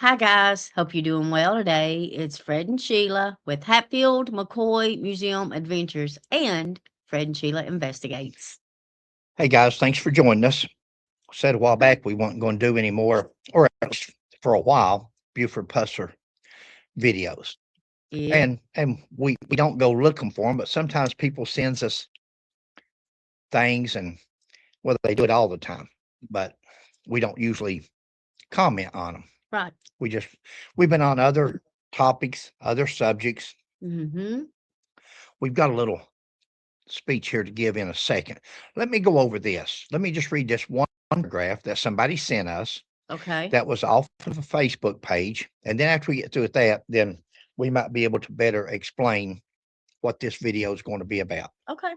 Hi, guys. Hope you're doing well today. It's Fred and Sheila with Hatfield, McCoy Museum Adventures and Fred and Sheila Investigates. Hey guys, thanks for joining us. Said a while back we weren't going to do any more, or at least for a while, Buford Pusser videos. Yeah, And we don't go looking for them, but sometimes people sends us things, and well, they do it all the time, but we don't usually comment on them. right. We just we've been on other topics, other subjects. Mm-hmm. We've got a little speech here to give in a second. Let me go over this. Let me just read this one paragraph that somebody sent us Okay. that was off of a Facebook page. And then after we get through with that, then we might be able to better explain what this video is going to be about. Okay.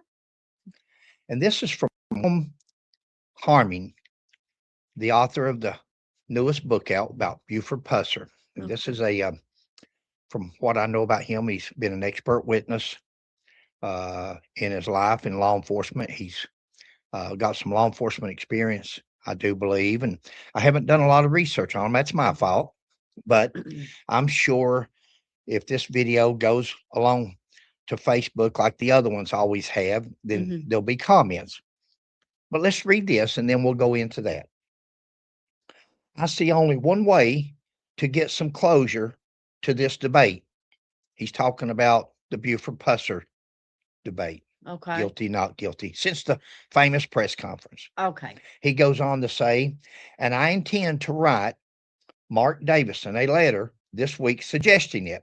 And this is from Harming, the author of the newest book out about Buford Pusser. And this is from what I know about him, he's been an expert witness in his life in law enforcement. He's got some law enforcement experience, I do believe. And I haven't done a lot of research on him. That's my fault. But I'm sure if this video goes along to Facebook like the other ones always have, then Mm-hmm. there'll be comments. But let's read this and then we'll go into that. I see only one way to get some closure to this debate. He's talking about the Buford Pusser debate, Okay. guilty, not guilty, since the famous press conference. Okay. He goes on to say, and I intend to write Mark Davison a letter this week suggesting it.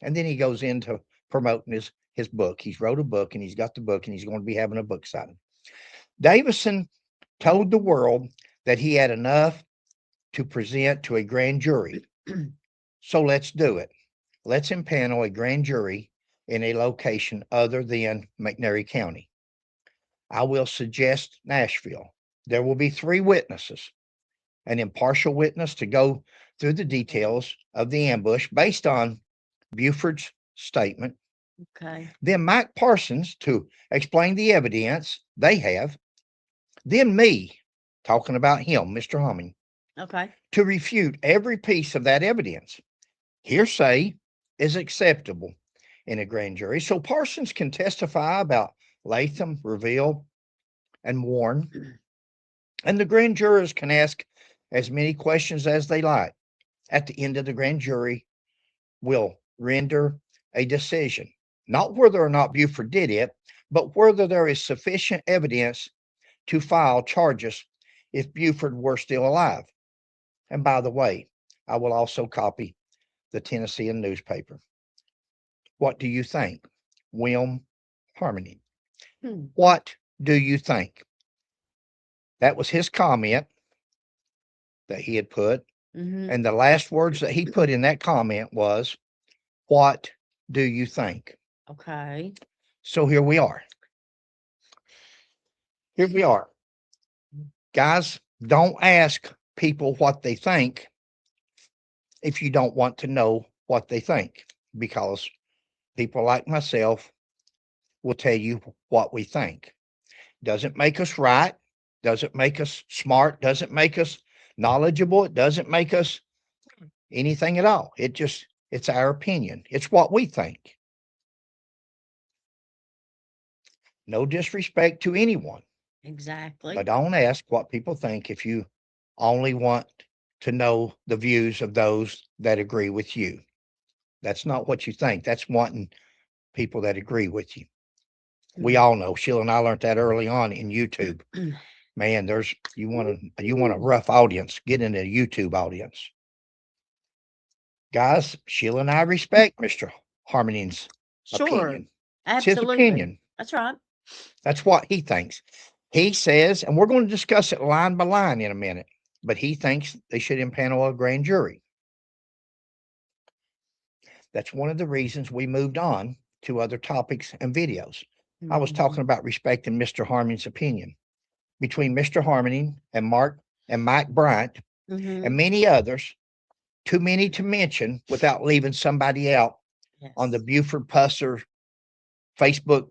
And then he goes into promoting his book. He's wrote a book and he's got the book and he's going to be having a book signing. Davison told the world that he had enough to present to a grand jury. So let's do it. Let's impanel a grand jury in a location other than McNairy County. I will suggest Nashville. There will be 3 witnesses, an impartial witness to go through the details of the ambush based on Buford's statement, Okay. then Mike Parsons to explain the evidence they have, then me, talking about him, Mr. Humming, Okay. to refute every piece of that evidence. Hearsay is acceptable in a grand jury, so Parsons can testify about Latham, Reveal, and Warren, and the grand jurors can ask as many questions as they like. At the end of the grand jury will render a decision, not whether or not Buford did it, but whether there is sufficient evidence to file charges if Buford were still alive. And by the way, I will also copy the Tennessean newspaper. What do you think? Wilm Harmony. Hmm. What do you think? That was his comment that he had put. Mm-hmm. And the last words that he put in that comment was, what do you think? Okay. So here we are. Here we are. Guys, don't ask people what they think if you don't want to know what they think, because people like myself will tell you what we think. Doesn't make us right, doesn't make us smart, doesn't make us knowledgeable, it doesn't make us anything at all. It's our opinion. It's what we think. No disrespect to anyone, Exactly. but don't ask what people think if you only want to know the views of those that agree with you. That's not what you think. That's wanting people that agree with you. We all know. Sheila and I learned that early on in YouTube. Man, there's you want a rough audience, get in a YouTube audience. Guys, Sheila and I respect Mr. Harmoning's Sure. opinion. It's his Absolutely. opinion. That's right. That's what he thinks. He says, and we're going to discuss it line by line in a minute, but he thinks they should impanel a grand jury. That's one of the reasons we moved on to other topics and videos. I was talking about respecting Mr. Harmoning's opinion. Between Mr. Harmoning and Mark and Mike Bryant Mm-hmm. and many others, too many to mention without leaving somebody out on the Yes. Buford Pusser Facebook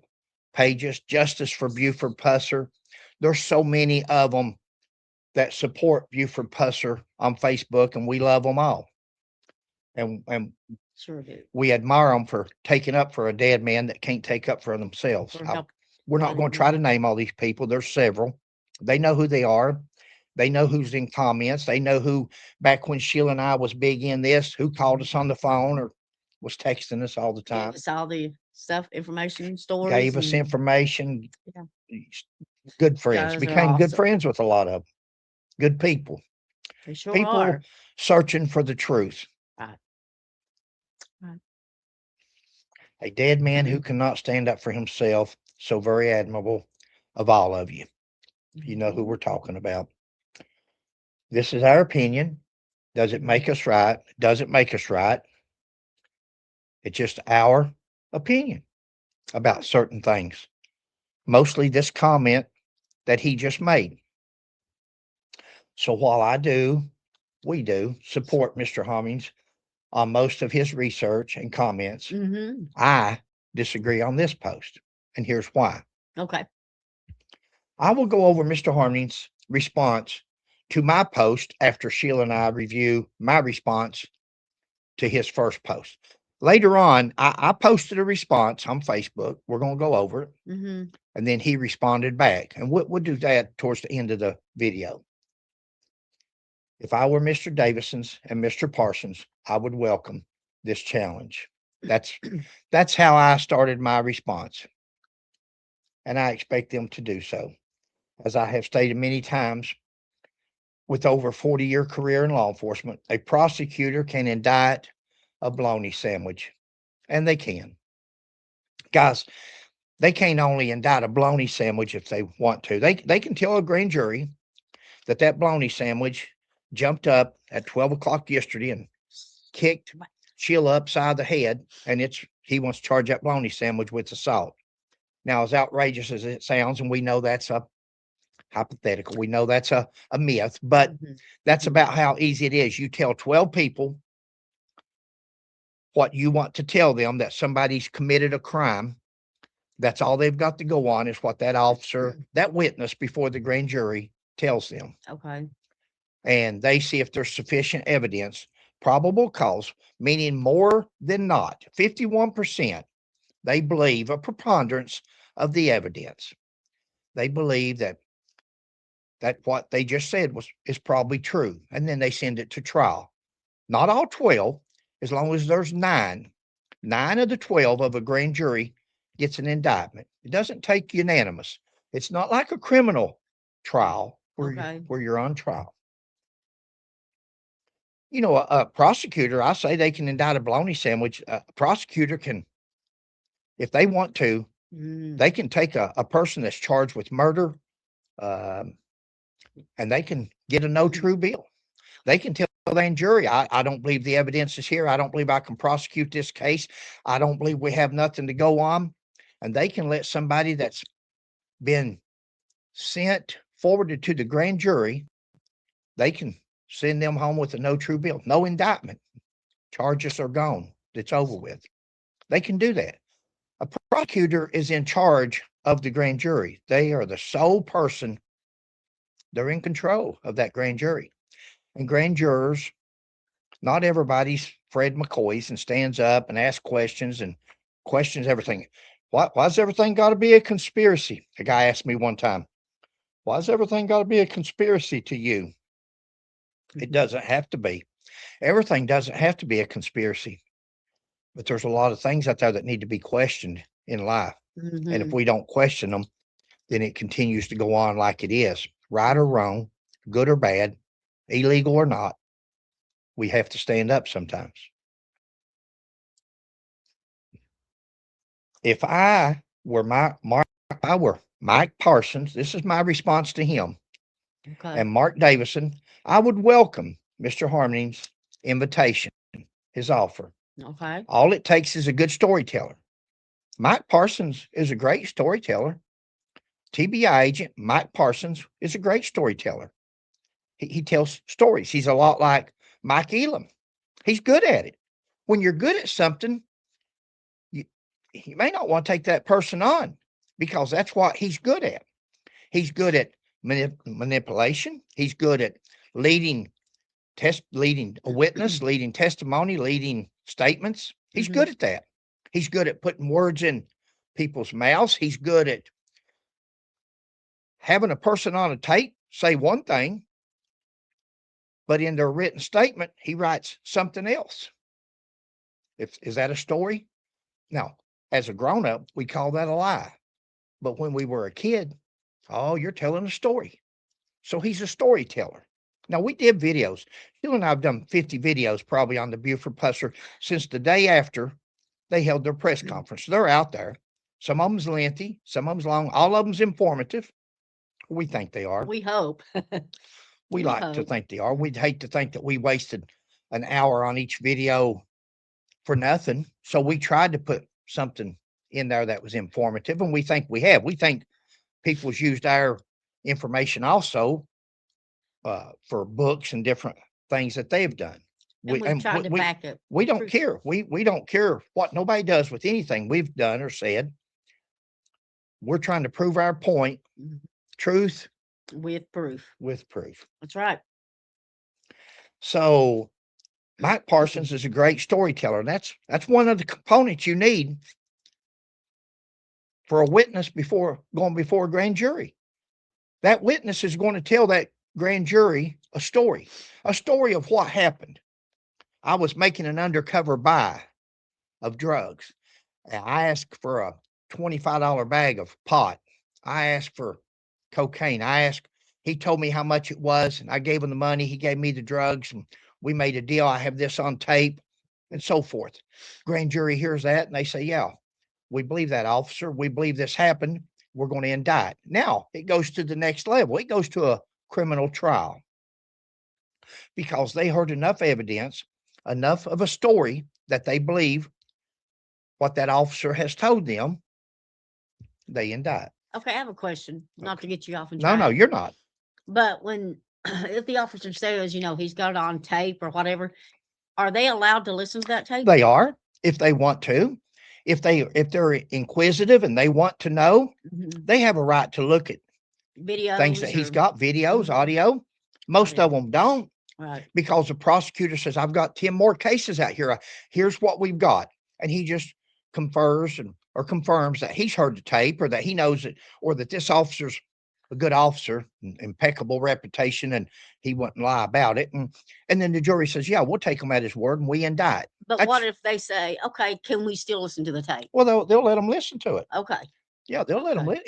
pages, Justice for Buford Pusser. There's so many of them that support Buford Pusser on Facebook, and we love them all. and Sure do. we admire them for taking up for a dead man that can't take up for themselves. Or help We're not other going to try to people. name all these people. There's several. They know who they are. They know who's in comments. They know who, back when Sheila and I was big in this, who called us on the phone or was texting us all the Gave time, us all the stuff, information, stories, gave us and information. yeah, Good friends, guys are became good awesome. friends with a lot of them. Good people. They sure People are. searching for the truth. Right. Right. A dead man who cannot stand up for himself. So very admirable of all of you. You know who Mhm. we're talking about. This is our opinion. Does it make us right? Does it make us right? It's just our opinion about certain things. Mostly this comment that he just made. So while we do support Mr. Hommings on most of his research and comments, Mhm. I disagree on this post. And here's why. Okay. I will go over Mr. Hommings' response to my post after Sheila and I review my response to his first post. Later on, I posted a response on Facebook. We're going to go over it. Mhm. And then he responded back. And we'll do that towards the end of the video. If I were Mr. Davison's and Mr. Parsons, I would welcome this challenge. That's how I started my response. And I expect them to do so. As I have stated many times, with over a 40-year career in law enforcement, a prosecutor can indict a bologna sandwich. And they can. Guys, they can't only indict a bologna sandwich if they want to. They can tell a grand jury that bologna sandwich jumped up at 12 o'clock yesterday and kicked Sheila upside the head, and he wants to charge that bologna sandwich with assault. Now, as outrageous as it sounds, and we know that's a hypothetical, we know that's a myth, but that's about how easy it is. You tell 12 people what you want to tell them, that somebody's committed a crime. That's all they've got to go on, is what that officer, that witness before the grand jury tells them. Okay. And they see if there's sufficient evidence, probable cause, meaning more than not, 51%, they believe a preponderance of the evidence. They believe that what they just said is probably true. And then they send it to trial. Not all 12, as long as there's 9. 9 of the 12 of a grand jury gets an indictment. It doesn't take unanimous. It's not like a criminal trial Okay. where you're on trial. You know, a prosecutor, I say they can indict a bologna sandwich. A prosecutor can, if they want to, they can take a person that's charged with murder, um, and they can get a no true bill. They can tell the grand jury, I don't believe the evidence is here. I don't believe I can prosecute this case. I don't believe we have nothing to go on. And they can let somebody that's been forwarded to the grand jury, they can send them home with a no true bill, no indictment. Charges are gone. It's over with. They can do that. A prosecutor is in charge of the grand jury. They are the sole person. They're in control of that grand jury. And grand jurors, not everybody's Fred McCoy's and stands up and asks questions and questions everything. Why's everything got to be a conspiracy? A guy asked me one time, why's everything got to be a conspiracy to you? It doesn't have to be. Everything doesn't have to be a conspiracy. But there's a lot of things out there that need to be questioned in life. And if we don't question them, then it continues to go on like it is. Right or wrong, good or bad, illegal or not, we have to stand up sometimes. If I were Mike Parsons, this is my response to him, Okay. and Mark Davison, I would welcome Mr. Harmoning's invitation, his offer. Okay. All it takes is a good storyteller. Mike Parsons is a great storyteller. TBI agent Mike Parsons is a great storyteller. He tells stories. He's a lot like Mike Elam. He's good at it. When you're good at something, you may not want to take that person on because that's what he's good at. He's good at manipulation. He's good at leading leading a witness, leading testimony, leading statements. He's good at that. He's good at putting words in people's mouths. He's good at having a person on a tape say one thing, but in their written statement, he writes something else. Is that a story? Now, as a grown-up, we call that a lie. But when we were a kid, oh, you're telling a story. So he's a storyteller. Now, we did videos. Sheila and I have done 50 videos probably on the Buford Pusser since the day after they held their press conference. They're out there. Some of them's lengthy, some of them's long. All of them's informative. We think they are. We hope. We like to think they are. We'd hate to think that we wasted an hour on each video for nothing. So we tried to put something in there that was informative, and we think we have. We think people's used our information also for books and different things that they've done. And we've tried to back it. We don't care. We don't care what nobody does with anything we've done or said. We're trying to prove our point. Truth with proof. With proof. That's right. So Mike Parsons is a great storyteller. That's one of the components you need for a witness going before a grand jury. That witness is going to tell that grand jury a story of what happened. I was making an undercover buy of drugs. I asked for a $25 bag of pot. I asked for cocaine. He told me how much it was, and I gave him the money. He gave me the drugs, and we made a deal. I have this on tape, and so forth. Grand jury hears that, and they say, yeah, we believe that, officer. We believe this happened. We're going to indict. Now, it goes to the next level. It goes to a criminal trial because they heard enough evidence, enough of a story that they believe what that officer has told them. They indict. Okay, I have a question. Not to get you off on track. No, you're not. But if the officer says, he's got it on tape or whatever, are they allowed to listen to that tape? They are, if they want to. If they're inquisitive and they want to know, they have a right to look at videos, things that he's got, videos, audio. Most of them don't. Right. Because the prosecutor says, I've got 10 more cases out here. Here's what we've got. And he just confirms that he's heard the tape, or that he knows it, or that this officer's a good officer, impeccable reputation, and he wouldn't lie about it. And then the jury says, yeah, we'll take him at his word and we indict. But what if they say, okay, can we still listen to the tape? Well, they'll let them listen to it. Okay. Yeah, they'll let them listen.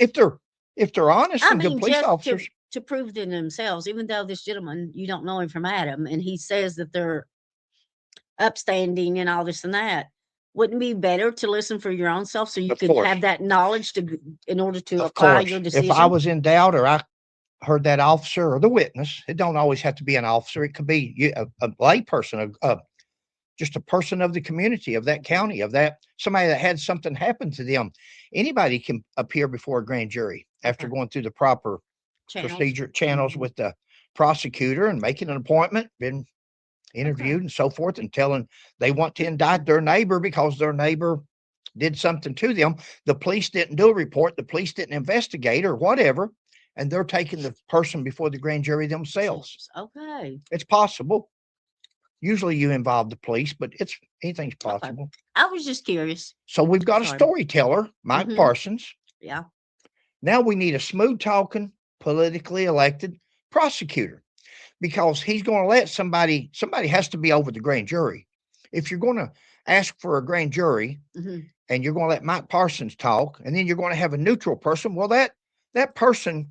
If they're honest and good police officers. To prove to themselves, even though this gentleman, you don't know him from Adam, and he says that they're upstanding and all this and that, wouldn't it be better to listen for your own self so you could have that knowledge in order to apply your decision? If I was in doubt, or I heard that officer or the witness, it don't always have to be an officer. It could be a lay person, just a person of the community, of that county, of that somebody that had something happen to them. Anybody can appear before a grand jury after going through the proper procedure channels with the prosecutor and making an appointment, been interviewed and so forth, and telling they want to indict their neighbor because their neighbor did something to them. The police didn't do a report. The police didn't investigate or whatever. And they're taking the person before the grand jury themselves. Okay. It's possible. Usually you involve the police, but anything's possible. Okay. I was just curious. So we've got a storyteller, Mike Parsons. Yeah. Now we need a smooth talking, politically elected prosecutor, because he's going to let somebody has to be over the grand jury. If you're going to ask for a grand jury and you're going to let Mike Parsons talk, and then you're going to have a neutral person, well, that person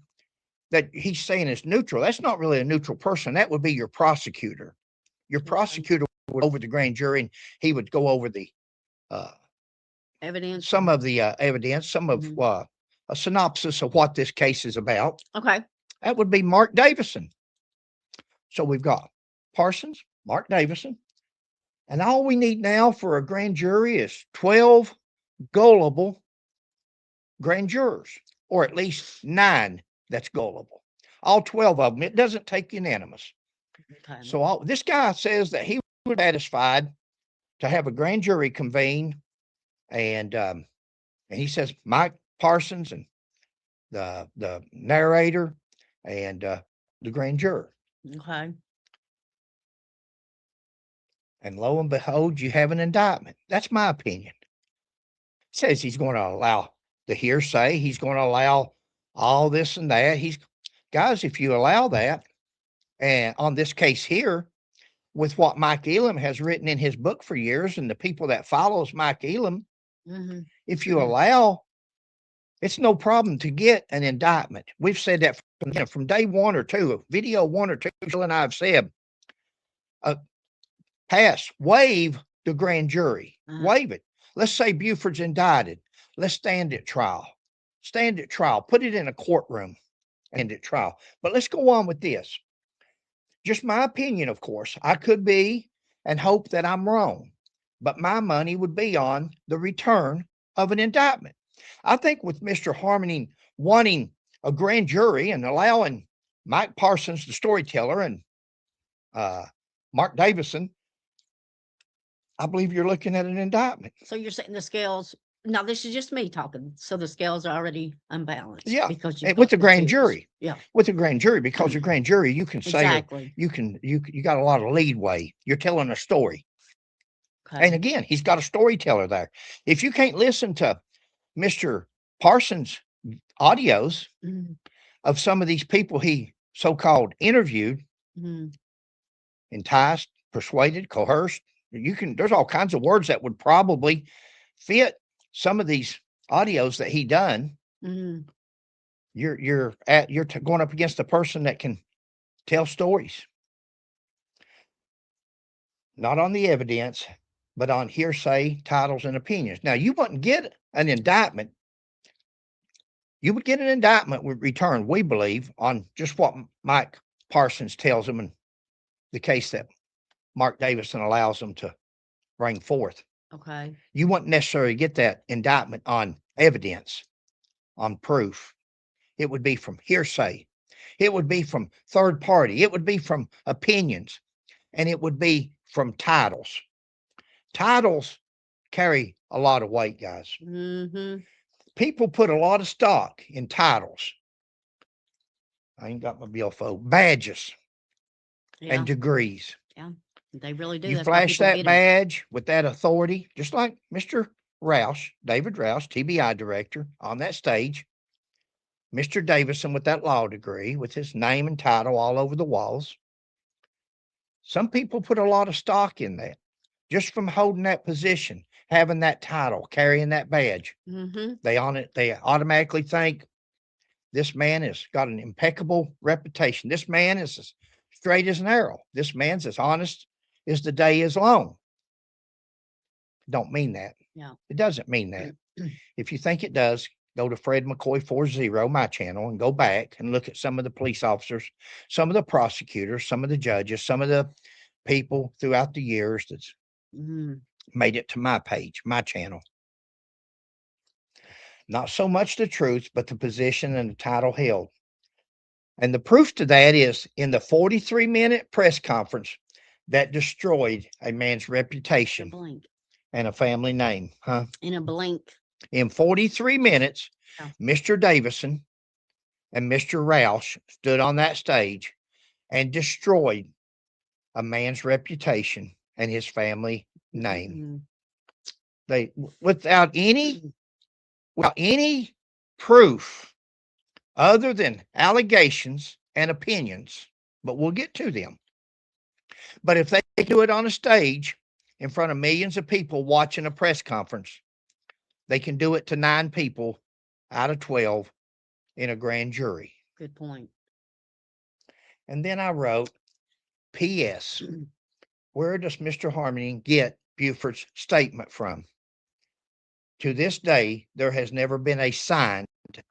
that he's saying is neutral, that's not really a neutral person. That would be your prosecutor. Your prosecutor would over the grand jury, and he would go over the evidence, some of the evidence, some of a synopsis of what this case is about. Okay. That would be Mark Davison. So we've got Parsons, Mark Davison, and all we need now for a grand jury is 12 gullible grand jurors, or at least 9 that's gullible. All 12 of them. It doesn't take unanimous. Okay. So this guy says that he was satisfied to have a grand jury convene, and he says Mike Parsons and the narrator and the grand juror. Okay. And lo and behold, you have an indictment. That's my opinion. Says he's going to allow the hearsay. He's going to allow all this and that. Guys, if you allow that, and on this case here, with what Mike Elam has written in his book for years and the people that follows Mike Elam, if you allow, it's no problem to get an indictment. We've said that from day 1 or 2, video 1 or 2, Jill and I have said, waive the grand jury, waive it. Let's say Buford's indicted. Let's stand at trial, put it in a courtroom and at trial. But let's go on with this. Just my opinion, of course. I could be and hope that I'm wrong, but my money would be on the return of an indictment. I think with Mr. Harmony wanting a grand jury and allowing Mike Parsons, the storyteller, and Mark Davison, I believe you're looking at an indictment. So you're setting the scales. Now, this is just me talking. So the scales are already unbalanced. Yeah, because with the grand jury. Yeah, with the grand jury, because the grand jury, you can say exactly. you got a lot of leadway. You're telling a story, and again, he's got a storyteller there. If you can't listen to Mr. Parsons' audios of some of these people he so-called interviewed, enticed, persuaded, coerced, there's all kinds of words that would probably fit some of these audios that he done. You're going up against a person that can tell stories, not on the evidence, but on hearsay, titles, and opinions. Now, you wouldn't get an indictment. You would get an indictment with return, we believe, on just what Mike Parsons tells them in the case that Mark Davison allows them to bring forth. Okay. You wouldn't necessarily get that indictment on evidence, on proof. It would be from hearsay. It would be from third party. It would be from opinions. And it would be from titles. Titles carry a lot of weight, guys. People put a lot of stock in titles. I ain't got my billfold. Badges and degrees. Yeah, they really do. You flash that badge with that authority, just like Mr. Roush, David Roush, TBI director, on that stage. Mr. Davison with that law degree, with his name and title all over the walls. Some people put a lot of stock in that, just from holding that position, having that title, carrying that badge. They automatically think this man has got an impeccable reputation. This man is as straight as an arrow. This man's as honest as the day is long. Don't mean that. Yeah. It doesn't mean that. If you think it does, go to Fred McCoy 40, my channel, and go back and look at some of the police officers, some of the prosecutors, some of the judges, some of the people throughout the years that's made it to my page, my channel. Not so much the truth, but the position and the title held. And the proof to that is in the 43-minute press conference that destroyed a man's reputation and a family name. In a blink. In 43 minutes, Mr. Davison and Mr. Roush stood on that stage and destroyed a man's reputation and his family name. They, without any proof other than allegations and opinions, but we'll get to them. But if they do it on a stage in front of millions of people watching a press conference, they can do it to 9 people out of 12 in a grand jury. Good point. And then I wrote, P.S. Where does Mr. Harmony get Buford's statement from? To this day, there has never been a signed,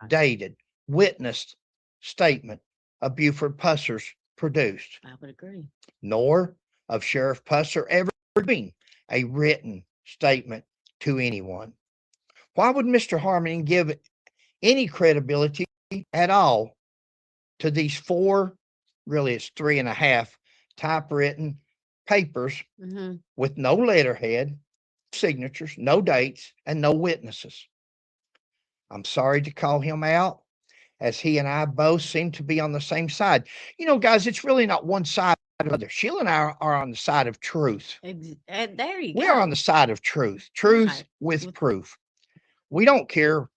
dated, witnessed statement of Buford Pusser's produced. I would agree. Nor of Sheriff Pusser ever being a written statement to anyone. Why would Mr. Harmony give any credibility at all to these 4, really it's 3.5 typewritten papers with no letterhead, signatures, no dates, and no witnesses? I'm sorry to call him out, as he and I both seem to be on the same side. You know, guys, it's really not one side Sheila and I are on the side of truth. There you We go. are on the side of truth. Truth Right. with proof. We don't care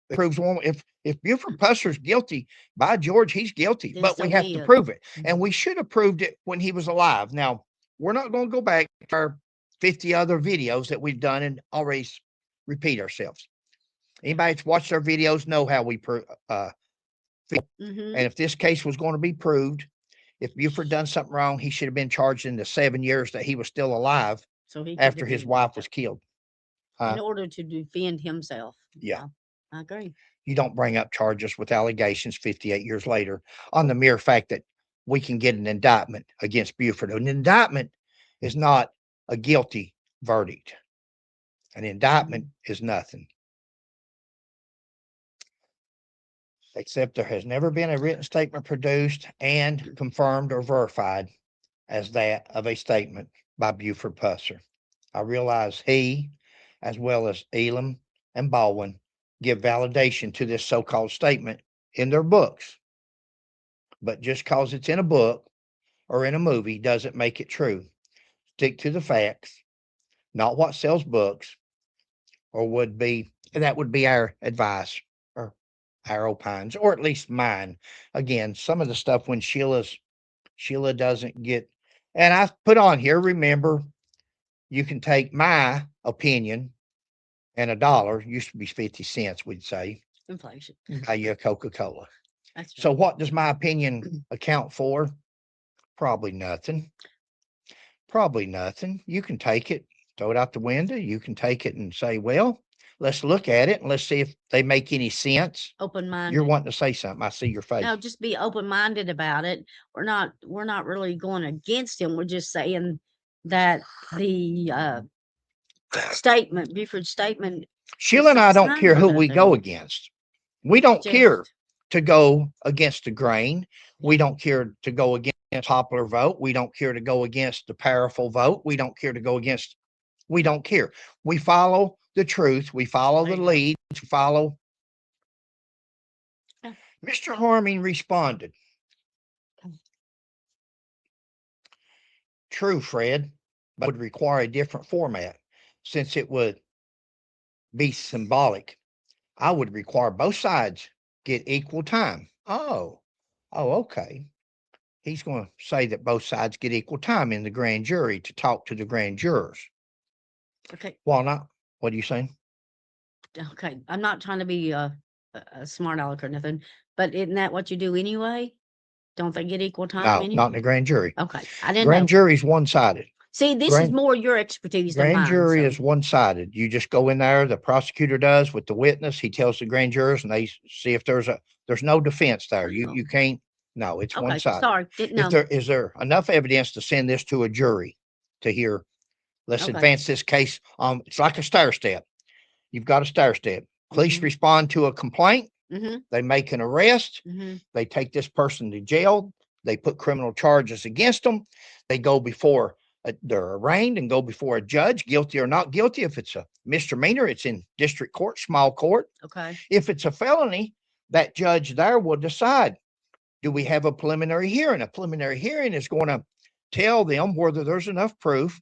if proves one. If Buford Pusser's guilty, by George, he's guilty. Then But so we have be to it. prove it, and Mhm. we should have proved it when he was alive. Now we're not going to go back to our 50 other videos that we've done and always repeat ourselves. Anybody that's watched our videos know how we prove. Mhm. And if this case was going to be proved, if Buford done something wrong, he should have been charged in the 7 years that he was still alive So he could after his defend wife was himself. killed. In order to defend himself. Yeah. I agree. You don't bring up charges with allegations 58 years later on the mere fact that we can get an indictment against Buford. An indictment is not a guilty verdict. An indictment is nothing. Except there has never been a written statement produced and confirmed or verified as that of a statement by Buford Pusser. I realize he, as well as Elam and Baldwin, give validation to this so-called statement in their books. But just cause it's in a book or in a movie doesn't make it true. Stick to the facts, not what sells books, or would be, that would be our advice or our opines, or at least mine. Again, some of the stuff when Sheila doesn't get, and I put on here, remember, you can take my opinion and $1 used to be 50 cents, we'd say, Inflation. buy you a Coca-Cola. That's So right. what does my opinion account for? Probably nothing. Probably nothing. You can take it, throw it out the window. You can take it and say, well, let's look at it and let's see if they make any sense. You're Open-minded. wanting to say something. I see your face. No, just be open-minded about it. We're not really going against him. We're just saying that the statement, Buford's statement, Sheila and I don't kind care of who we go nothing. against. We don't care Just to go against the grain. We Yeah. don't care to go against popular vote. We don't care to go against the powerful vote. We don't care to go against, we don't care. We follow the truth. We follow There the you go. lead. We follow. Yeah. Mr. Harming responded, true, Fred, but would require a different format since it would be symbolic. I would require both sides get equal time. Oh, okay. He's going to say that both sides get equal time in the grand jury to talk to the grand jurors. Okay. Well, not, what are you saying? Okay. I'm not trying to be a smart aleck or nothing, but isn't that what you do anyway? Don't they get equal time No, anyway? not in the grand jury. Okay. I didn't Grand know. jury is one-sided. See, this is more your expertise than Grand mine. jury So is one-sided. You just go in there, the prosecutor does with the witness. He tells the grand jurors and they see if there's no defense there. You can't, no, it's okay. one-sided. Sorry, didn't If know. is there enough evidence to send this to a jury to hear, let's Okay. advance this case. It's like a stair step. You've got a stair step. Police Mhm. respond to a complaint. Mhm. They make an arrest. Mhm. They take this person to jail. They put criminal charges against them. They go before, they're arraigned and go before a judge, guilty or not guilty. If it's a misdemeanor, it's in district court, small court. Okay. If it's a felony, that judge there will decide, do we have a preliminary hearing? A preliminary hearing is going to tell them whether there's enough proof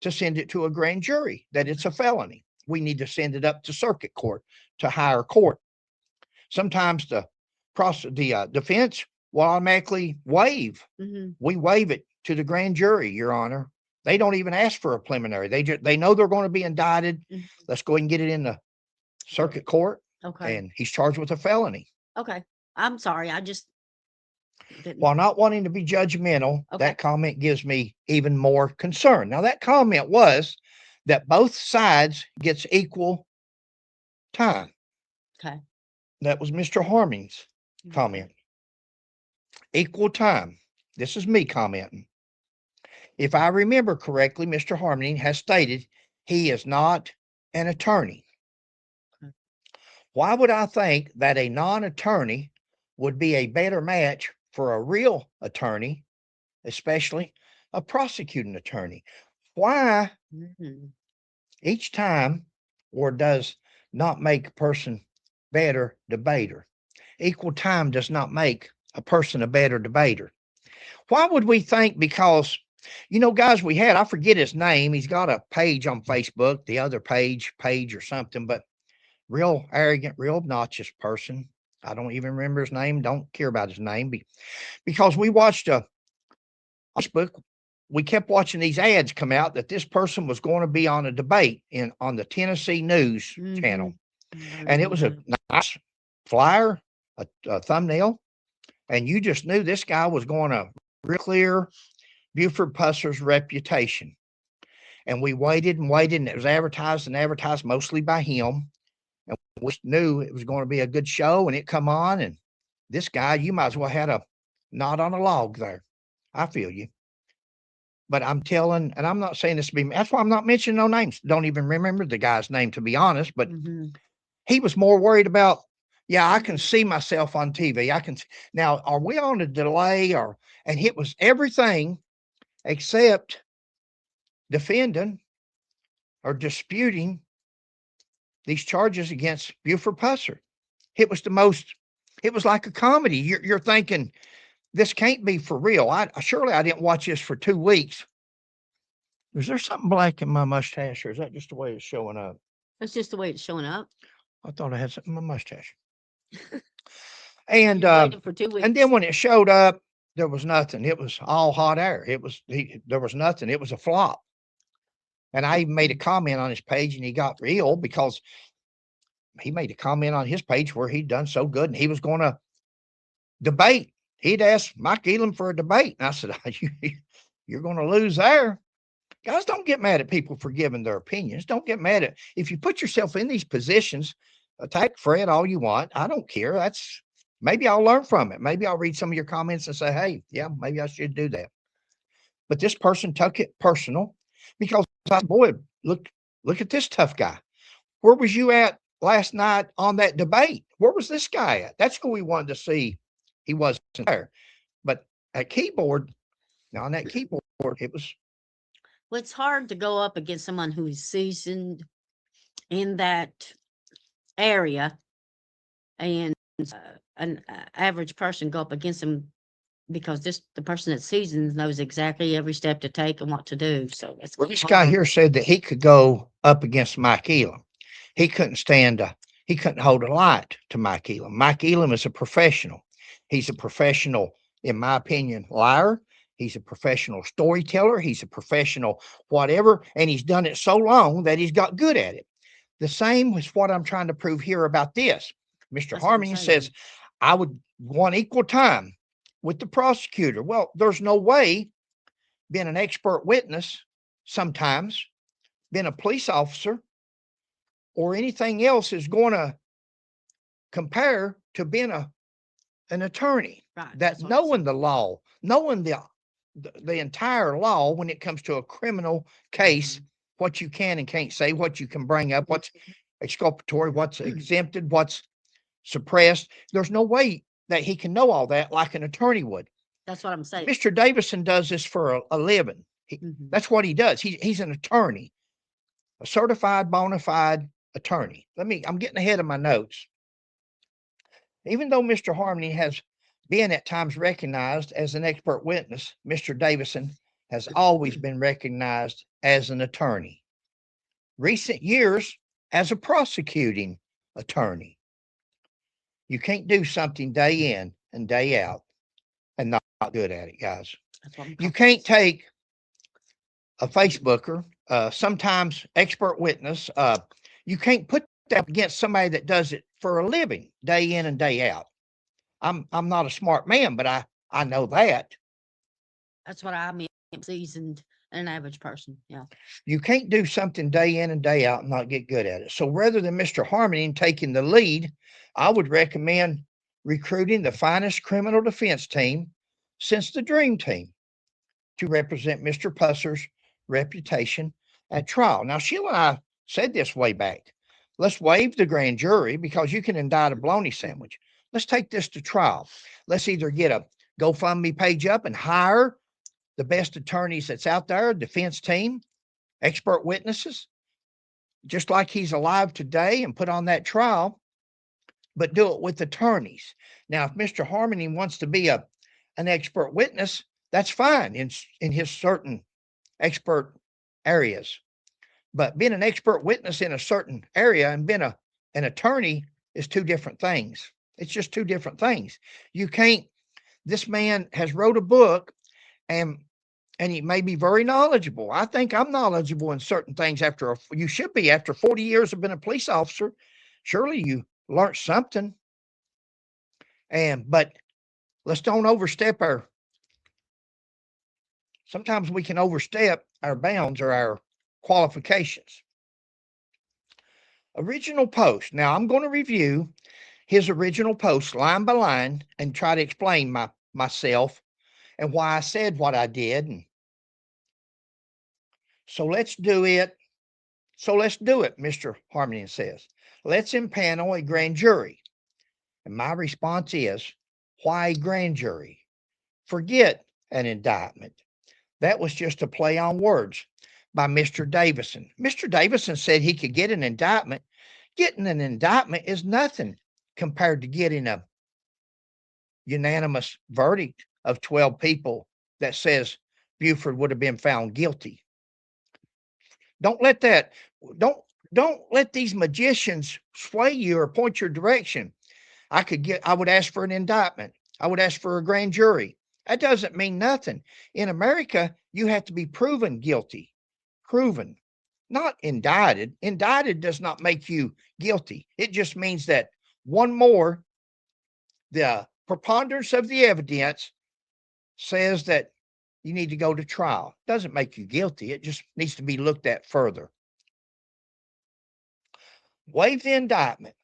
to send it to a grand jury that it's a felony. We need to send it up to circuit court, to higher court. Sometimes the defense will automatically waive. Mhm. We waive it to the grand jury, Your Honor. They don't even ask for a preliminary. They know they're going to be indicted. Mhm. Let's go ahead and get it in the circuit court, Okay. and he's charged with a felony. Okay. I'm sorry. I just didn't. While not wanting to be judgmental, Okay. that comment gives me even more concern. Now, that comment was that both sides gets equal time. Okay. That was Mr. Harming's comment. Equal time. This is me commenting. If I remember correctly, Mr. Harming has stated he is not an attorney. Okay. Why would I think that a non-attorney would be a better match for a real attorney, especially a prosecuting attorney? Why Mhm. each time, or does not make a person better debater? Equal time does not make a person a better debater. Why would we think? Because, guys, I forget his name. He's got a page on Facebook, the other page or something, but real arrogant, real obnoxious person. I don't even remember his name. Don't care about his name because we watched Facebook. We kept watching these ads come out that this person was going to be on a debate on the Tennessee News channel. And it was a nice flyer, a thumbnail. And you just knew this guy was going to clear Buford Pusser's reputation. And we waited and waited, and it was advertised mostly by him. And we knew it was going to be a good show, and it come on. And this guy, you might as well had a knot on a log there. I feel you. But I'm telling, and I'm not saying this to be, that's why I'm not mentioning no names. Don't even remember the guy's name, to be honest. But he was more worried about, I can see myself on TV. Now, are we on a delay and it was everything except defending or disputing these charges against Buford Pusser. It was like a comedy. You're thinking, this can't be for real. Surely I didn't watch this for 2 weeks. Is there something black in my mustache, or is that just the way it's showing up? That's just the way it's showing up. I thought I had something in my mustache. And for 2 weeks. And then when it showed up, there was nothing. It was all hot air. There was nothing. It was a flop. And I even made a comment on his page, and he got real because he made a comment on his page where he'd done so good and he was going to debate. He'd asked Mike Elam for a debate. And I said, you're going to lose there. Guys, don't get mad at people for giving their opinions. Don't get mad at, if you put yourself in these positions, attack Fred all you want. I don't care. Maybe I'll learn from it. Maybe I'll read some of your comments and say, hey, yeah, maybe I should do that. But this person took it personal because, boy, look at this tough guy. Where was you at last night on that debate? Where was this guy at? That's who we wanted to see. He wasn't there. But on that keyboard, it was. Well, it's hard to go up against someone who is seasoned in that area and an average person go up against him because the person that's seasoned knows exactly every step to take and what to do. So that's this guy here said that he could go up against Mike Elam. He couldn't he couldn't hold a light to Mike Elam. Mike Elam is a professional. He's a professional, in my opinion, liar. He's a professional storyteller. He's a professional whatever. And he's done it so long that he's got good at it. The same is what I'm trying to prove here about this. Mr. Harmony says, I would want equal time with the prosecutor. Well, there's no way being an expert witness, sometimes being a police officer or anything else is going to compare to being an attorney. Right. That's knowing the law, knowing the entire law when it comes to a criminal case, what you can and can't say, what you can bring up, what's exculpatory, what's exempted, what's suppressed. There's no way that he can know all that like an attorney would. That's what I'm saying. Mr. Davison does this for a living. That's what he does. He's an attorney, a certified, bona fide attorney. I'm getting ahead of my notes. Even though Mr. Harmony has been at times recognized as an expert witness, Mr. Davison has always been recognized as an attorney. Recent years as a prosecuting attorney. You can't do something day in and day out and not good at it, guys. You can't take a Facebooker, sometimes expert witness. You can't put that against somebody that does it for a living, day in and day out. I'm not a smart man, but I know that. That's what I mean, seasoned and an average person. Yeah. You can't do something day in and day out and not get good at it. So rather than Mr. Harmony taking the lead, I would recommend recruiting the finest criminal defense team since the Dream Team to represent Mr. Pusser's reputation at trial. Now, Sheila and I said this way back. Let's waive the grand jury because you can indict a bologna sandwich. Let's take this to trial. Let's either get a GoFundMe page up and hire the best attorneys that's out there, defense team, expert witnesses, just like he's alive today, and put on that trial, but do it with attorneys. Now, if Mr. Harmony wants to be a an expert witness, that's fine in his certain expert areas. But being an expert witness in a certain area and being an attorney is two different things. It's just two different things. You can't, this man has wrote a book and he may be very knowledgeable. I think I'm knowledgeable in certain things you should be after 40 years of being a police officer. Surely you learned something. But let's don't overstep sometimes we can overstep our bounds or our qualifications. Original post. Now I'm going to review his original post line by line and try to explain myself and why I said what I did. And so let's do it. Mr. Harmony says. Let's impanel a grand jury. And my response is, why a grand jury? Forget an indictment. That was just a play on words by Mr. Davison. Mr. Davison said he could get an indictment. Getting an indictment is nothing compared to getting a unanimous verdict of 12 people that says Buford would have been found guilty. Don't let these magicians sway you or point your direction. I would ask for an indictment. I would ask for a grand jury. That doesn't mean nothing. In America, you have to be proven guilty. Proven, not indicted. Indicted does not make you guilty. It just means that the preponderance of the evidence says that you need to go to trial. It doesn't make you guilty. It just needs to be looked at further. Waive the indictment.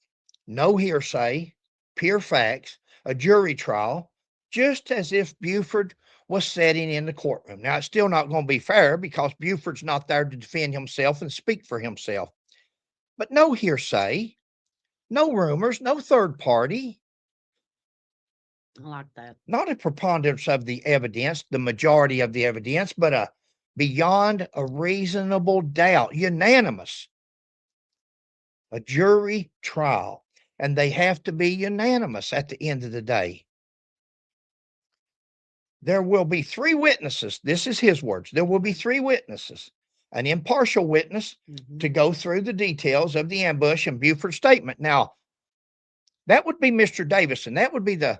No hearsay, pure facts, a jury trial, just as if Buford was sitting in the courtroom. Now, it's still not going to be fair because Buford's not there to defend himself and speak for himself. But no hearsay, no rumors, no third party. I like that. Not a preponderance of the evidence, the majority of the evidence, but a beyond a reasonable doubt, unanimous. A jury trial, and they have to be unanimous at the end of the day. There will be 3 witnesses. This is his words. There will be 3 witnesses. An impartial witness to go through the details of the ambush and Buford's statement. Now, that would be Mr. Davison. That would be the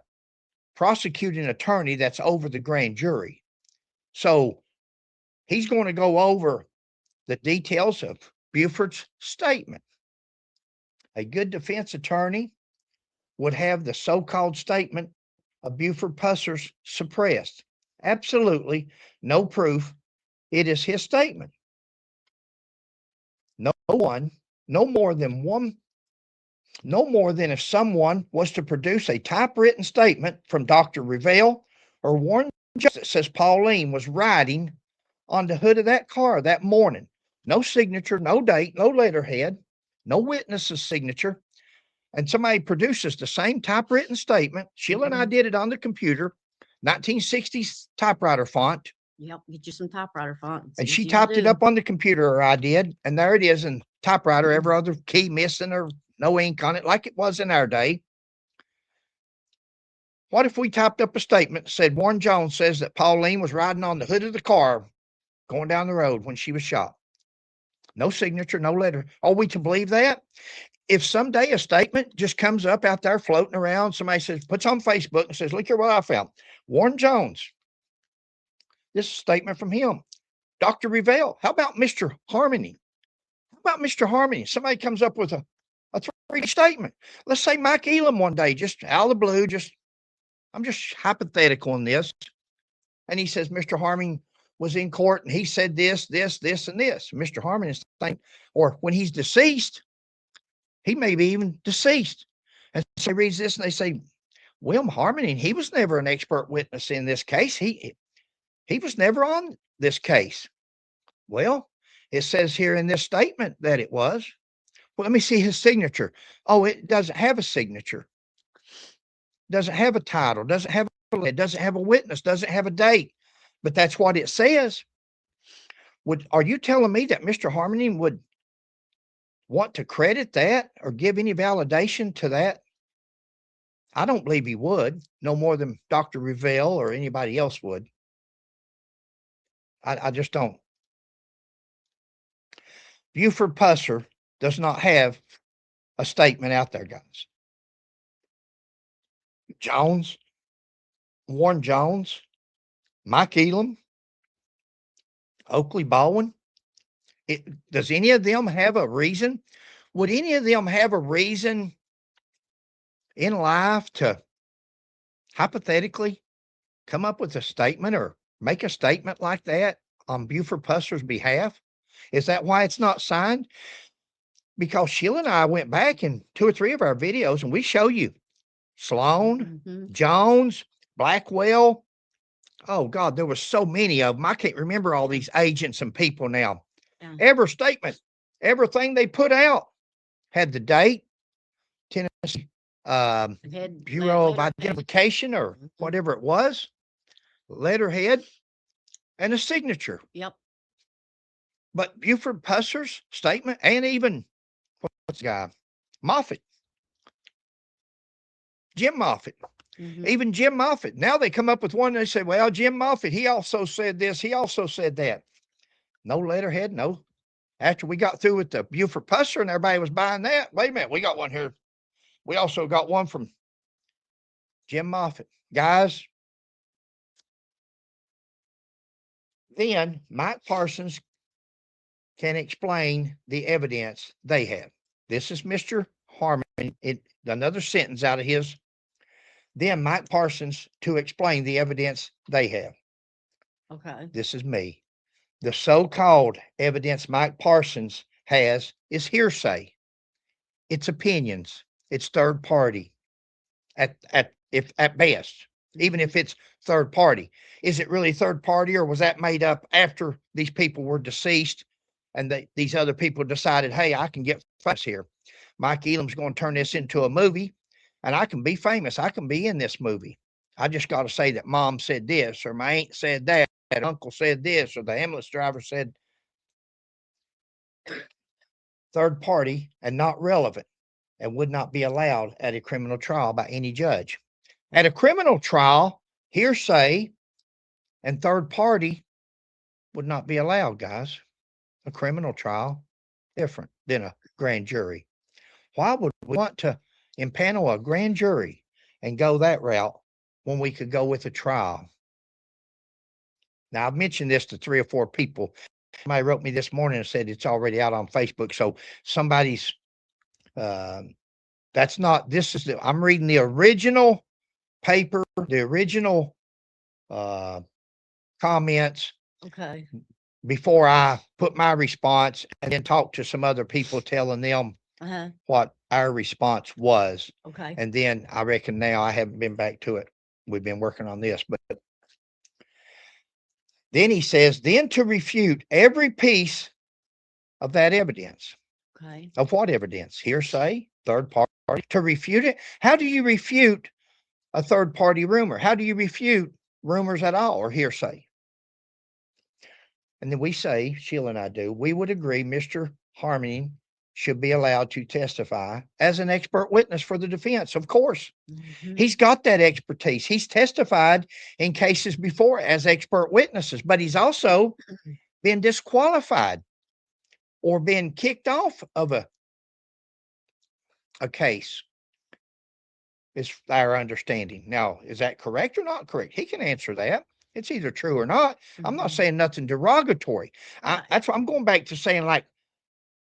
prosecuting attorney that's over the grand jury. So he's going to go over the details of Buford's statement. A good defense attorney would have the so-called statement of Buford Pussers suppressed. Absolutely no proof. It is his statement. No more than if someone was to produce a typewritten statement from Dr. Revelle or Warren Jones that says Pauline was riding on the hood of that car that morning. No signature, no date, no letterhead, no witness's signature. And somebody produces the same typewritten statement. Sheila and I did it on the computer, 1960s typewriter font. Yep, get you some typewriter font. And she typed it up on the computer, or I did. And there it is in typewriter, every other key missing or no ink on it, like it was in our day. What if we typed up a statement that said Warren Jones says that Pauline was riding on the hood of the car going down the road when she was shot? No signature, no letter. Are we to believe that? If someday a statement just comes up out there floating around, somebody says, puts on Facebook and says, look here what I found. Warren Jones. This is a statement from him. Dr. Revelle. How about Mr. Harmony? Somebody comes up with a 3 statement. Let's say Mike Elam one day, just out of the blue, I'm just hypothetical in this. And he says, Mr. Harmony was in court and he said this, and this. Mr. Harmony is saying, or when he's deceased, he may be even deceased. And so he reads this and they say, William Harmony, he was never an expert witness in this case. He was never on this case. Well, it says here in this statement that it was. Well, let me see his signature. Oh, it doesn't have a signature. Doesn't have a title. Doesn't have a witness. Doesn't have a date. But that's what it says. Are you telling me that Mr. Harmony would want to credit that or give any validation to that I don't believe he would, no more than Dr. Revelle or anybody else would. I just don't. Buford Pusser does not have a statement out there, guys. Jones, Warren Jones, Mike Elam, Oakley Baldwin. Does any of them have a reason? Would any of them have a reason in life to hypothetically come up with a statement or make a statement like that on Buford Pusser's behalf? Is that why it's not signed? Because Sheila and I went back in 2 or 3 of our videos and we show you Sloan, Jones, Blackwell. Oh God, there were so many of them. I can't remember all these agents and people now. Yeah. Every statement, everything they put out had the date, Tennessee Bureau of Identification or whatever it was, letterhead, and a signature. Yep. But Buford Pusser's statement, and even what's the guy, Moffitt, Jim Moffitt, even Jim Moffitt. Now they come up with one. They say, "Well, Jim Moffitt, he also said this. He also said that." No letterhead. No. After we got through with the Buford Pusser and everybody was buying that, wait a minute, we got one here. We also got one from Jim Moffitt. Guys, then Mike Parsons can explain the evidence they have. This is Mr. Harmon. Another sentence out of his. Then Mike Parsons to explain the evidence they have. Okay. This is me. The so-called evidence Mike Parsons has is hearsay. It's opinions. It's third party at best, even if it's third party. Is it really third party, or was that made up after these people were deceased and these other people decided, hey, I can get famous here. Mike Elam's going to turn this into a movie and I can be famous. I can be in this movie. I just got to say that mom said this, or my aunt said that, uncle said this, or the ambulance driver said. Third party and not relevant and would not be allowed at a criminal trial by any judge. At a criminal trial, hearsay and third party would not be allowed, guys. A criminal trial, different than a grand jury. Why would we want to impanel a grand jury and go that route when we could go with a trial? Now, I've mentioned this to 3 or 4 people. Somebody wrote me this morning and said it's already out on Facebook. So somebody's, that's not, this is, I'm reading the original paper, the original comments. Okay. Before I put my response and then talk to some other people telling them what our response was. Okay. And then I reckon now I haven't been back to it. We've been working on this, but then he says, then to refute every piece of that evidence. Okay. Of what evidence? Hearsay, third party, to refute it. How do you refute a third party rumor? How do you refute rumors at all or hearsay? And then we say, Sheila and I do, we would agree Mr. Harmon should be allowed to testify as an expert witness for the defense. Of course, he's got that expertise. He's testified in cases before as expert witnesses, but he's also been disqualified or been kicked off of a case. Is our understanding. Now, is that correct or not correct? He can answer that. It's either true or not. I'm not saying nothing derogatory. That's what I'm going back to saying, like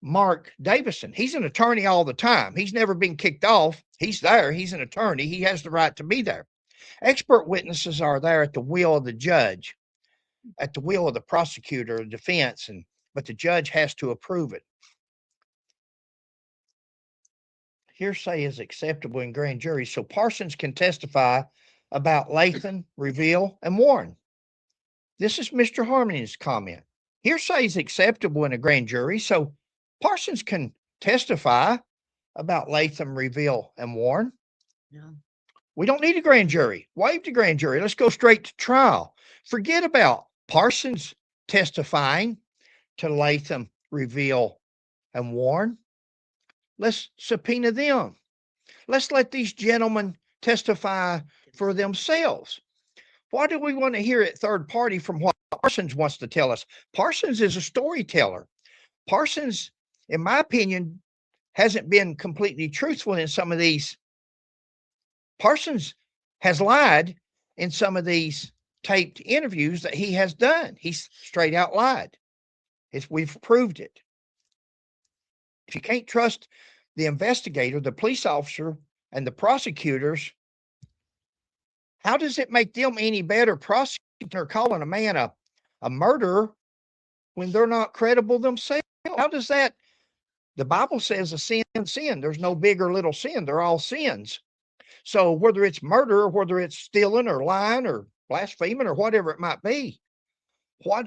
Mark Davison. He's an attorney all the time. He's never been kicked off. He's there. He's an attorney. He has the right to be there. Expert witnesses are there at the will of the judge, at the will of the prosecutor or defense, but the judge has to approve it. Hearsay is acceptable in grand juries, so Parsons can testify about Latham, Revelle, and Warren. This is Mr. Harmon's comment. Hearsay is acceptable in a grand jury, so Parsons can testify about Latham, Revelle, and Warren. Yeah. We don't need a grand jury. Waive the grand jury. Let's go straight to trial. Forget about Parsons testifying to Latham, Revelle, and Warren. Let's subpoena them. Let's let these gentlemen testify for themselves. Why do we want to hear it third party from what Parsons wants to tell us? Parsons is a storyteller. Parsons, in my opinion, hasn't been completely truthful in some of these. Parsons has lied in some of these taped interviews that he has done. He's straight out lied. We've proved it. If you can't trust the investigator, the police officer, and the prosecutors, how does it make them any better prosecutor calling a man a murderer when they're not credible themselves? How does that? The Bible says a sin, sin. There's no big or little sin. They're all sins. So whether it's murder or whether it's stealing or lying or blaspheming or whatever it might be, why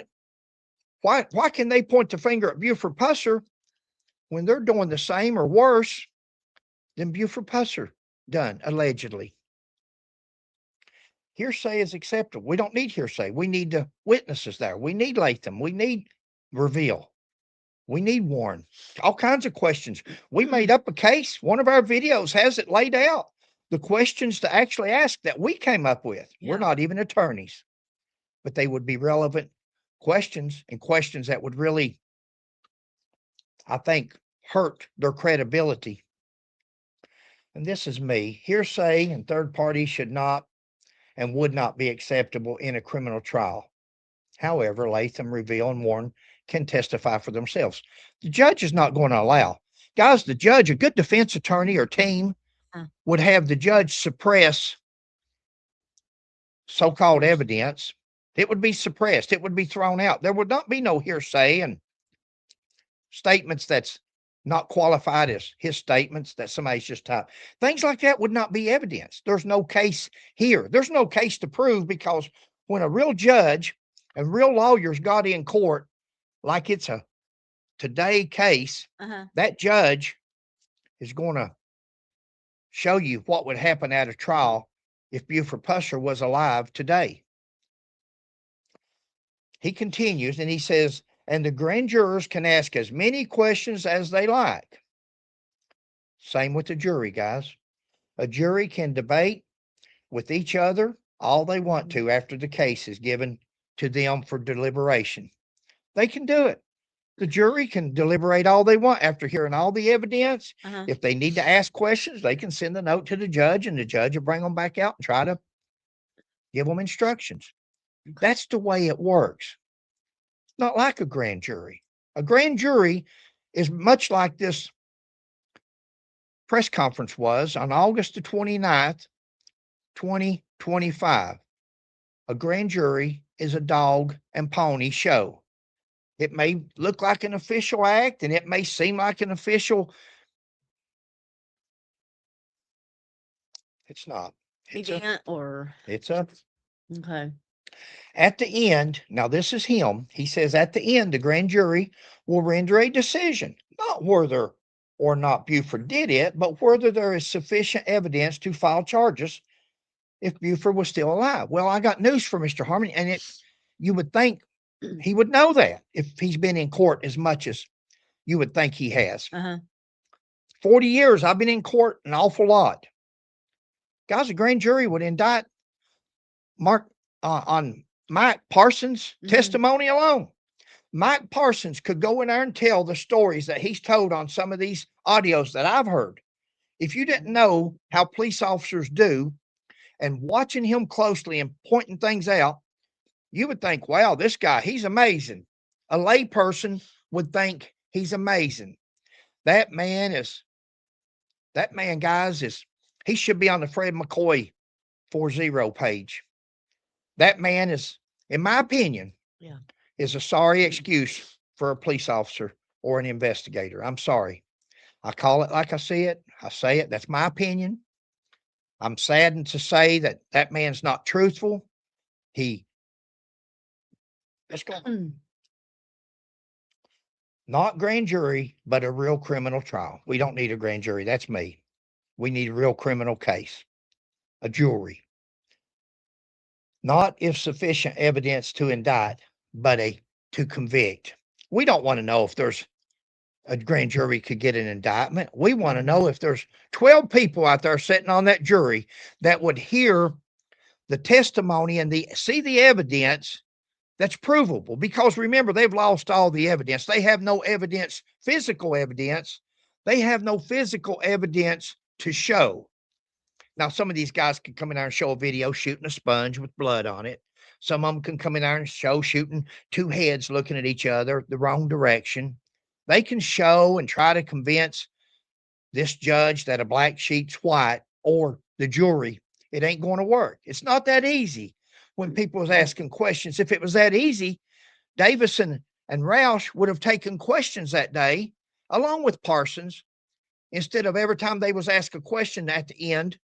can they point the finger at Buford Pusser when they're doing the same or worse than Buford Pusser done, allegedly? Hearsay is acceptable. We don't need hearsay. We need the witnesses there. We need Latham. We need Reveal. We need Warren. All kinds of questions. We made up a case. One of our videos has it laid out. The questions to actually ask that we came up with. Yeah. We're not even attorneys, but they would be relevant questions and questions that would really, I think, hurt their credibility. And this is me. Hearsay and third party should not and would not be acceptable in a criminal trial. However, Latham, Reveal, and Warren can testify for themselves. The judge is not going to allow. Guys, the judge, a good defense attorney or team would have the judge suppress so-called evidence. It would be suppressed. It would be thrown out. There would not be no hearsay and statements that's not qualified as his statements that somebody's just typed. Things like that would not be evidence. There's no case here. There's no case to prove, because when a real judge and real lawyers got in court, like it's a today case, that judge is going to show you what would happen at a trial if Buford Pusser was alive today. He continues and he says, and the grand jurors can ask as many questions as they like. Same with the jury, guys. A jury can debate with each other all they want to after the case is given to them for deliberation. They can do it. The jury can deliberate all they want after hearing all the evidence. If they need to ask questions, they can send a note to the judge, and the judge will bring them back out and try to give them instructions. That's the way it works. Not like a grand jury. A grand jury is much like this press conference was on August the 29th, 2025. A grand jury is a dog and pony show. It may look like an official act, and it may seem like an official. It's not. It's okay. At the end, now this is him. He says at the end, the grand jury will render a decision, not whether or not Buford did it, but whether there is sufficient evidence to file charges if Buford was still alive. Well, I got news for Mr. Harmon, and you would think he would know that if he's been in court as much as you would think he has. 40 years, I've been in court an awful lot. Guys, a grand jury would indict on Mike Parsons' testimony alone. Mike Parsons could go in there and tell the stories that he's told on some of these audios that I've heard. If you didn't know how police officers do and watching him closely and pointing things out, you would think, wow, this guy, he's amazing. A lay person would think he's amazing. That man, guys, he should be on the Fred McCoy 4-0 page. That man is, in my opinion, is a sorry excuse for a police officer or an investigator. I'm sorry. I call it like I see it. I say it. That's my opinion. I'm saddened to say that man's not truthful. Let's go. Not grand jury, but a real criminal trial. We don't need a grand jury. That's me. We need a real criminal case, a jury. Not if sufficient evidence to indict, but to convict. We don't want to know if there's a grand jury could get an indictment. We want to know if there's 12 people out there sitting on that jury that would hear the testimony and see the evidence that's provable. Because remember, they've lost all the evidence. They have no evidence, physical evidence. They have no physical evidence to show. Now, some of these guys can come in there and show a video shooting a sponge with blood on it. Some of them can come in there and show shooting two heads looking at each other the wrong direction. They can show and try to convince this judge that a black sheet's white, or the jury. It ain't going to work. It's not that easy. When people was asking questions, if it was that easy, Davison and Roush would have taken questions that day along with Parsons, instead of every time they was asked a question at the end,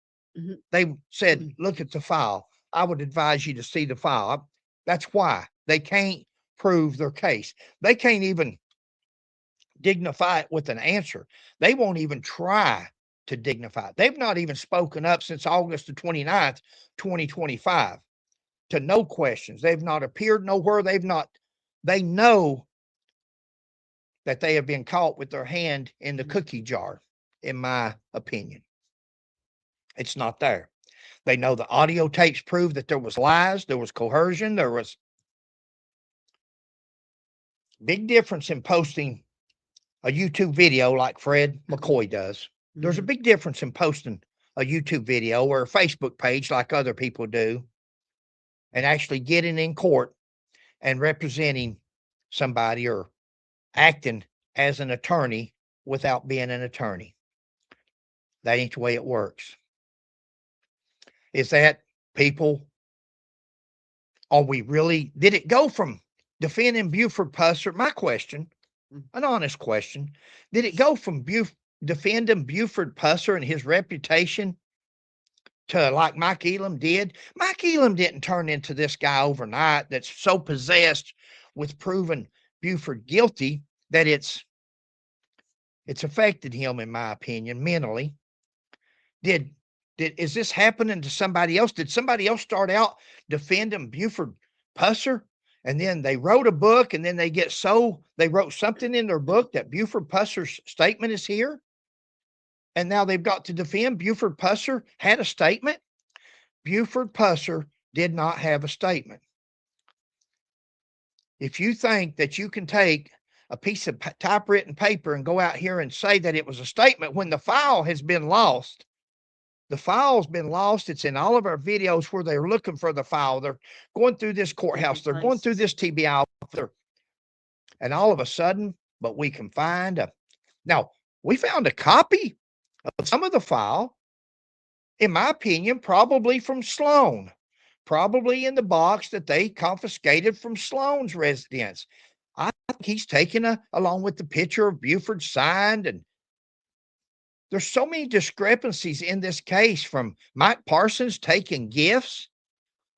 they said, look at the file. I would advise you to see the file. That's why they can't prove their case. They can't even dignify it with an answer. They won't even try to dignify it. They've not even spoken up since August the 29th, 2025, to no questions. They've not appeared nowhere. They know that they have been caught with their hand in the cookie jar, in my opinion. It's not there. They know the audio tapes prove that there was lies, there was coercion, there was big difference in posting a YouTube video like Fred McCoy does. There's a big difference in posting a YouTube video or a Facebook page like other people do, and actually getting in court and representing somebody or acting as an attorney without being an attorney. That ain't the way it works. Is that people, did it go from defending Buford Pusser? My question, an honest question, did it go from defending Buford Pusser and his reputation to like Mike Elam did? Mike Elam didn't turn into this guy overnight that's so possessed with proving Buford guilty that it's affected him, in my opinion, mentally. Is this happening to somebody else? Did somebody else start out defending Buford Pusser, and then they wrote a book, and then they wrote something in their book that Buford Pusser's statement is here, and now they've got to defend Buford Pusser had a statement? Buford Pusser did not have a statement. If you think that you can take a piece of typewritten paper and go out here and say that it was a statement when the file has been lost, the file's been lost. It's in all of our videos where they're looking for the file. They're going through this courthouse. They're going through this TBI. And all of a sudden, but we can find now, we found a copy of some of the file, in my opinion, probably from Sloan, probably in the box that they confiscated from Sloan's residence. I think he's taken along with the picture of Buford signed, and there's so many discrepancies in this case, from Mike Parsons taking gifts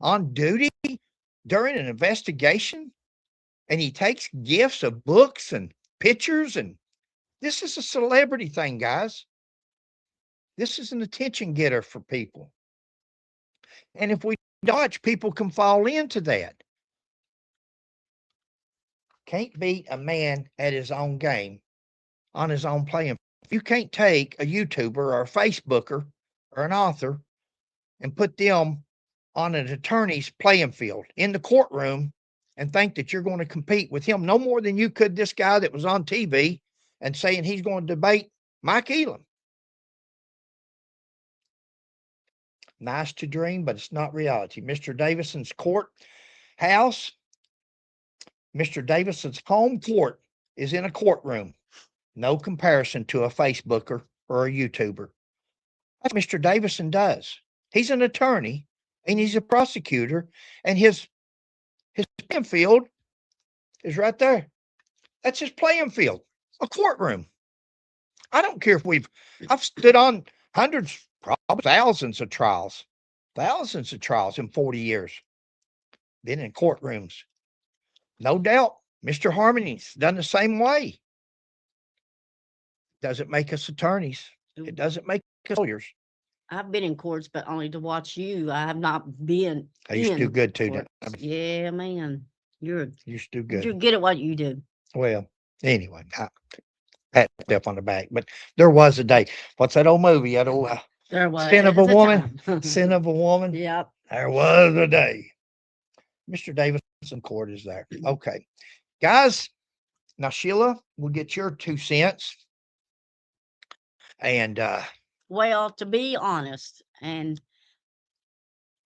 on duty during an investigation, and he takes gifts of books and pictures, and this is a celebrity thing, guys. This is an attention getter for people. And if we dodge, people can fall into that. Can't beat a man at his own game, on his own playing. You can't take a YouTuber or a Facebooker or an author and put them on an attorney's playing field in the courtroom and think that you're going to compete with him no more than you could this guy that was on TV and saying he's going to debate Mike Elam. Nice to dream, but it's not reality. Mr. Davison's courthouse, Mr. Davison's home court is in a courtroom. No comparison to a Facebooker or a YouTuber. That's what Mr. Davison does. He's an attorney and he's a prosecutor, and his playing field is right there. That's his playing field, a courtroom. I don't care if I've stood on hundreds, probably thousands of trials in 40 years. Been in courtrooms. No doubt, Mr. Harmony's done the same way. Doesn't make us attorneys. It doesn't make us lawyers. I've been in courts, but only to watch you. I have not been. I used to do good too. Yeah, man. You used to do good. You're good at what you do. Well, anyway, pat myself on the back, but there was a day. What's that old movie? That old There was. Sin of a It's Woman. time. Sin of a Woman. Yep. There was a day. Mr. Davidson Court is there. Okay, guys. Now Sheila, we'll get your 2 cents. And Well, to be honest, and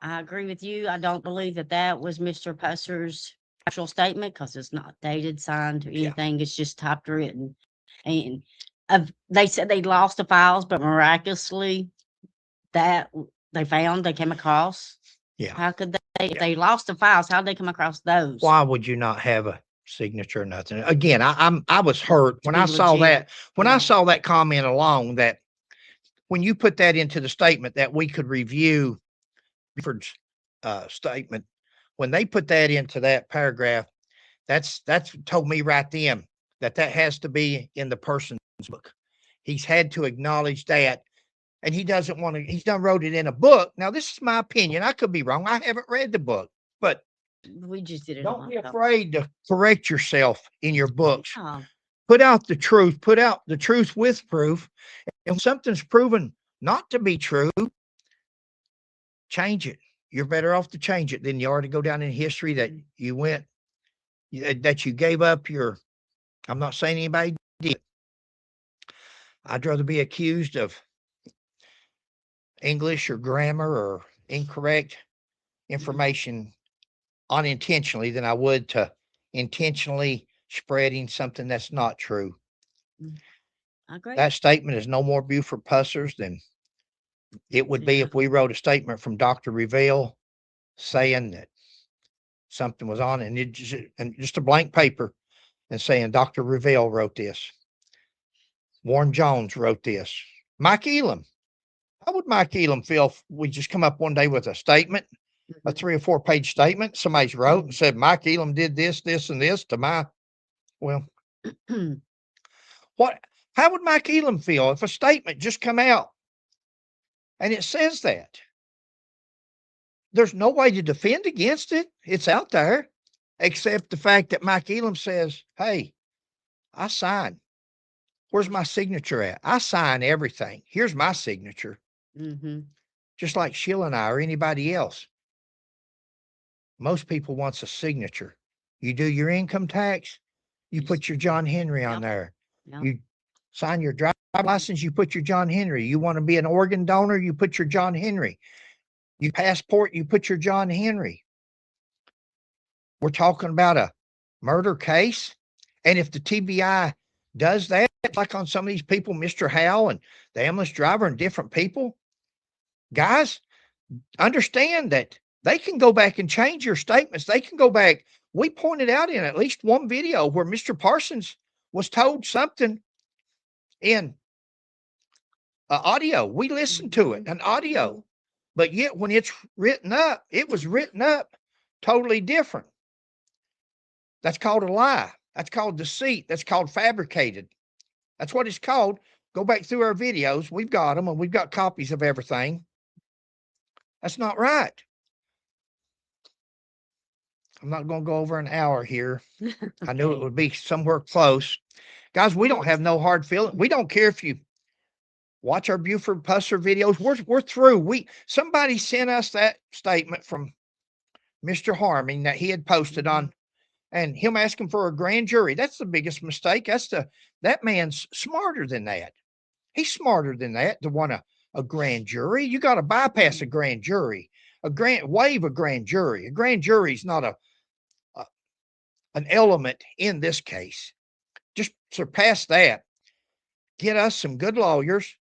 I agree with you, I don't believe that that was Mr. Pusser's actual statement because it's not dated, signed, or Yeah. anything. It's just typed written. And they said they lost the files, but miraculously, that they came across. yeah, How could they, if they lost the files, how'd they come across those? why would you not have a signature or nothing? Again, I was hurt when be I saw legit. that, when I Yeah. saw that comment along, that when you put that into the statement that we could review Buford's statement, when they put that into that paragraph, that's told me right then that has to be in the person's book. He's had to acknowledge that, and he doesn't want to. He's done wrote it in a book. Now, this is my opinion. I could be wrong. I haven't read the book, but We just did it. don't be afraid to correct yourself in your books. Oh, Put out the truth. Put out the truth with proof. And when something's proven not to be true, change it. You're better off to change it than you are to go down in history that you went, that you gave up your. I'm not saying anybody did. I'd rather be accused of English or grammar or incorrect information unintentionally than I would to intentionally spreading something that's not true. I agree. That statement is no more Buford Pussers than it would be if we wrote a statement from Dr. Revelle saying that something was on and just a blank paper and saying Dr. Revelle wrote this. Warren Jones wrote this. Mike Elam. How would Mike Elam feel if we just come up one day with a statement, a 3 or 4 page statement somebody's wrote and said Mike Elam did this, this, and this to my, well, how would Mike Elam feel if a statement just come out and it says that? There's no way to defend against it. It's out there, except the fact that Mike Elam says, hey, I signed. Where's my signature at? I sign everything. Here's my signature. Just like Sheila and I or anybody else. Most people wants a signature. You do your income tax, you put your John Henry on there. You sign your driver's license, you put your John Henry. You want to be an organ donor, you put your John Henry. You passport, you put your John Henry. We're talking about a murder case. And if the TBI does that, like on some of these people, Mr. Howell and the ambulance driver and different people, guys, understand that they can go back and change your statements. They can go back. We pointed out in at least one video where Mr. Parsons was told something in audio. We listened to it, an audio. But yet when it's written up, it was written up totally different. That's called a lie. That's called deceit. That's called fabricated. That's what it's called. Go back through our videos. We've got them and we've got copies of everything. That's not right. I'm not going to go over an hour here. I knew it would be somewhere close. Guys, we don't have no hard feeling. We don't care if you watch our Buford Pusser videos. We're through. Somebody sent us that statement from Mr. Harming that he had posted on, and him asking for a grand jury. That's the biggest mistake. That man's smarter than that. He's smarter than that to want a grand jury. You got to bypass a grand jury. Waive a grand jury. A grand jury is not an element in this case. Just surpass that. Get us some good lawyers.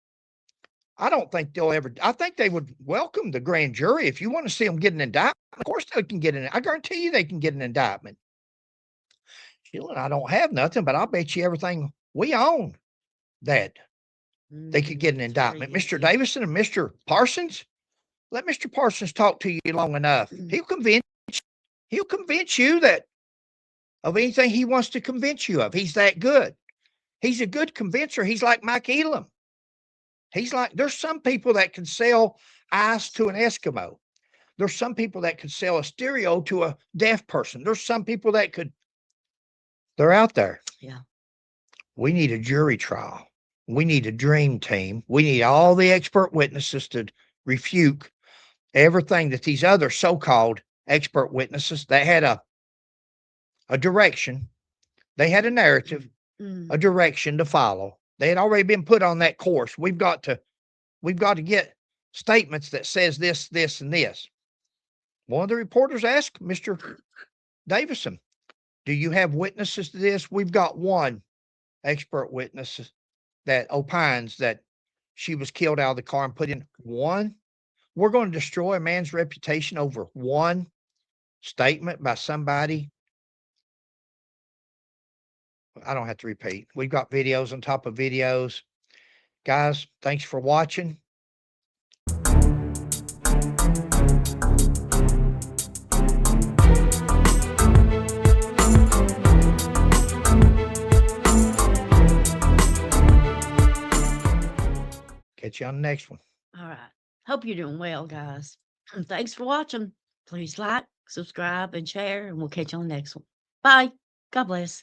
I don't think I think they would welcome the grand jury. If you want to see them get an indictment, of course they can get I guarantee you they can get an indictment. Sheila and I don't have nothing, but I'll bet you everything we own that they could get an indictment. Mr. Davison and Mr. Parsons, let Mr. Parsons talk to you long enough. He'll convince you that of anything he wants to convince you of. He's that good. He's a good convincer. He's like Mike Elam. There's some people that can sell ice to an Eskimo. There's some people that could sell a stereo to a deaf person. There's some people that they're out there. Yeah. We need a jury trial. We need a dream team. We need all the expert witnesses to refute everything that these other so-called expert witnesses, they had a direction. They had a narrative, a direction to follow. They had already been put on that course. We've got to get statements that says this, this, and this. One of the reporters asked Mr. Davison, do you have witnesses to this? We've got one expert witness that opines that she was killed out of the car and put in. One? We're going to destroy a man's reputation over one statement by somebody. I don't have to repeat. We've got videos on top of videos. Guys, thanks for watching. Catch you on the next one. All right. Hope you're doing well, guys. Thanks for watching. Please like, subscribe, and share, and we'll catch you on the next one. Bye. God bless.